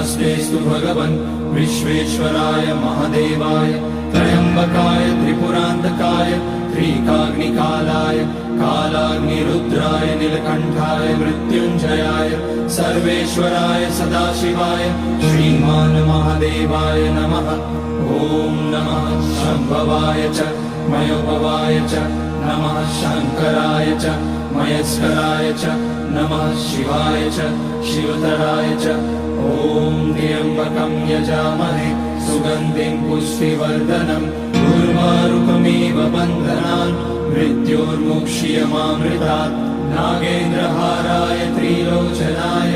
नमस्तेस्तु भगवन् विश्वेश्वराय महादेवाय त्र्यम्बकाय त्रिपुरान्तकाय त्रिकाग्निकालाय कालाग्निरुद्राय नीलकण्ठाय मृत्युञ्जयाय सर्वेश्वराय सदाशिवाय श्रीमान् महादेवाय नमः। ॐ नमः शम्भवाय च मयोभवाय च नमः शङ्कराय च मयस्कराय च नमः शिवाय च शिवतराय च। ॐ त्र्यम्बकं यजामहे सुगन्धिं पुष्टिवर्धनम् उर्वारुकमिव बन्धनान् मृत्योर्मुक्ष्यमामृतात्। नागेन्द्रहाराय त्रिलोचनाय